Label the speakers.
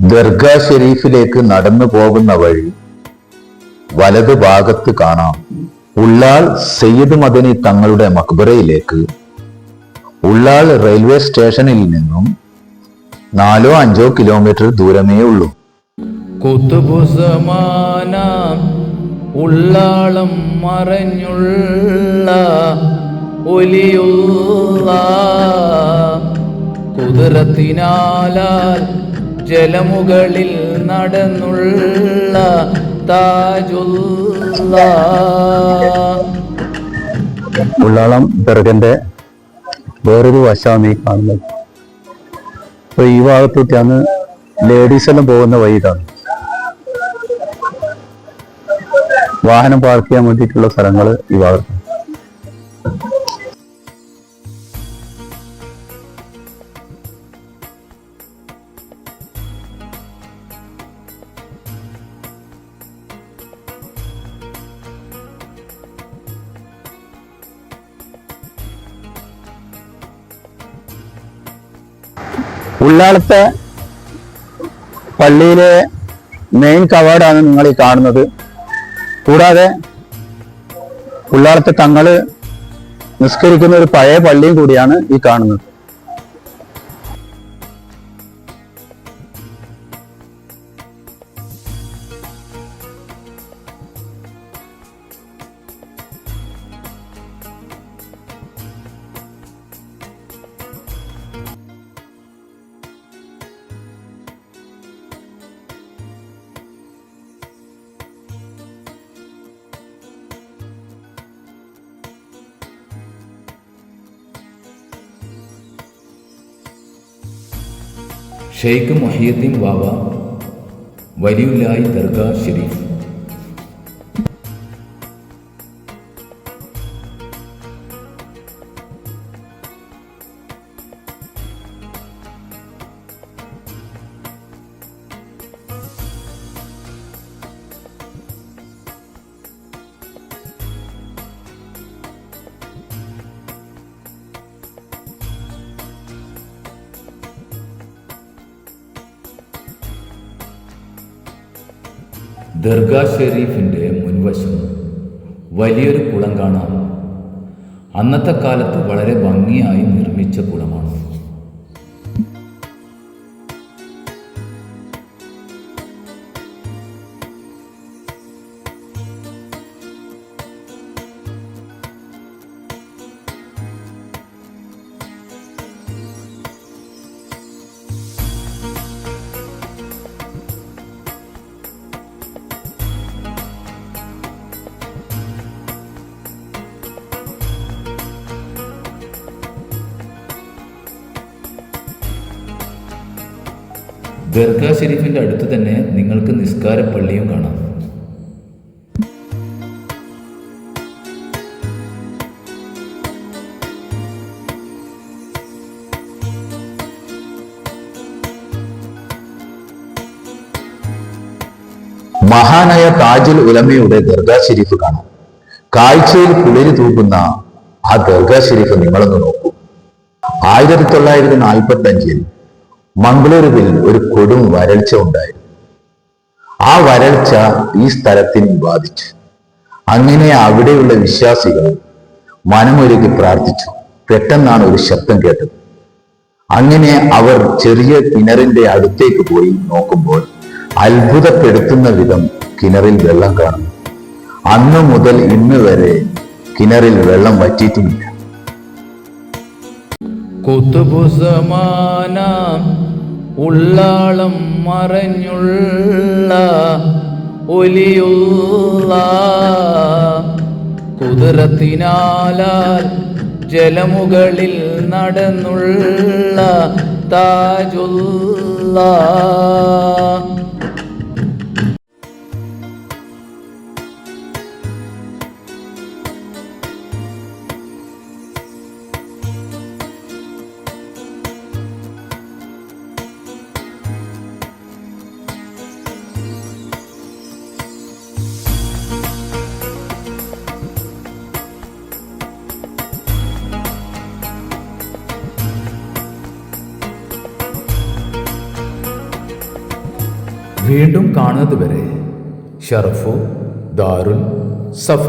Speaker 1: ദർഗാ ഷെരീഫിലേക്ക് നടന്നു പോകുന്ന വഴി വലതു ഭാഗത്ത് കാണാം ഉള്ളാൾ സയ്യിദ് മദനി തങ്ങളുടെ മക്ബറയിലേക്ക് ഉള്ളാൾ റെയിൽവേ സ്റ്റേഷനിൽ നിന്നും 4-5 കിലോമീറ്റർ ദൂരമേ ഉള്ളൂ.
Speaker 2: കുതുബുസമാന ഉള്ളാളം മറഞ്ഞുള്ള ഒലിയുള്ള കുതിരത്തിനാലാൽ ജലമുകളിൽ നടന്നുള്ള താജുള്ള.
Speaker 3: ഉള്ളാളം ദർഗന്റെ വേറൊരു വശമാണ് ഈ കാണുന്നത്. അപ്പൊ ഈ ഭാഗത്തോട്ടാണ് ലേഡീസ് എല്ലാം പോകുന്ന വഴി. ഇതാണ് വാഹനം പാർക്ക് ചെയ്യാൻ വേണ്ടിയിട്ടുള്ള സ്ഥലങ്ങൾ ഈ ഭാഗത്ത്. ഉള്ളാളത്തെ പള്ളിയിലെ മെയിൻ കവാടാണ് നിങ്ങൾ ഈ കാണുന്നത്. കൂടാതെ ഉള്ളാളത്തെ തങ്ങള് നിസ്കരിക്കുന്ന ഒരു പഴയ പള്ളിയും കൂടിയാണ് ഈ കാണുന്നത്.
Speaker 2: ഷെയ്ഖ് മുഹിയുദ്ദീൻ ബാവ വലിയുല്ലാഹി ദർഗാ ഷെരീഫ്. ദർഗാ ഷെരീഫിൻ്റെ മുൻവശം വലിയൊരു കുളം കാണാം. അന്നത്തെ കാലത്ത് വളരെ ഭംഗിയായി നിർമ്മിച്ച കുളമാണ്. ദർഗാ ഷെരീഫിൻ്റെ അടുത്ത് തന്നെ നിങ്ങൾക്ക് നിസ്കാര പള്ളിയും കാണാം.
Speaker 1: മഹാനായ താജുൽ ഉലമയുടെ ദർഗാ ഷെരീഫ് കാണാം. കാഴ്ചയിൽ കുളിര് തൂക്കുന്ന ആ ദർഗാ ഷെരീഫ് നിങ്ങളൊന്ന് നോക്കൂ. 1945-ൽ മംഗളൂരുവിൽ ഒരു കൊടും വരൾച്ച ഉണ്ടായിരുന്നു. ആ വരൾച്ച ഈ സ്ഥലത്തിന് ബാധിച്ചു. അങ്ങനെ അവിടെയുള്ള വിശ്വാസികൾ മനമൊരുക്കി പ്രാർത്ഥിച്ചു. പെട്ടെന്നാണ് ഒരു ശബ്ദം കേട്ടത്. അങ്ങനെ അവർ ചെറിയ കിണറിന്റെ അടുത്തേക്ക് പോയി നോക്കുമ്പോൾ അത്ഭുതപ്പെടുത്തുന്ന വിധം കിണറിൽ വെള്ളം കാണുന്നു. അന്നു മുതൽ ഇന്ന് വരെ കിണറിൽ വെള്ളം വറ്റിയിട്ടുമില്ല.
Speaker 2: കുതുബുസമാന ഉള്ളാളം മറഞ്ഞുള്ള ഒലിയുള്ള കുതിരത്തിനാലാൽ ജലമുകളിൽ നടന്നുള്ള താജുള്ള. വീണ്ടും കാണുന്നത് വരെ ഷറഫു ദാറുൽ സഫ.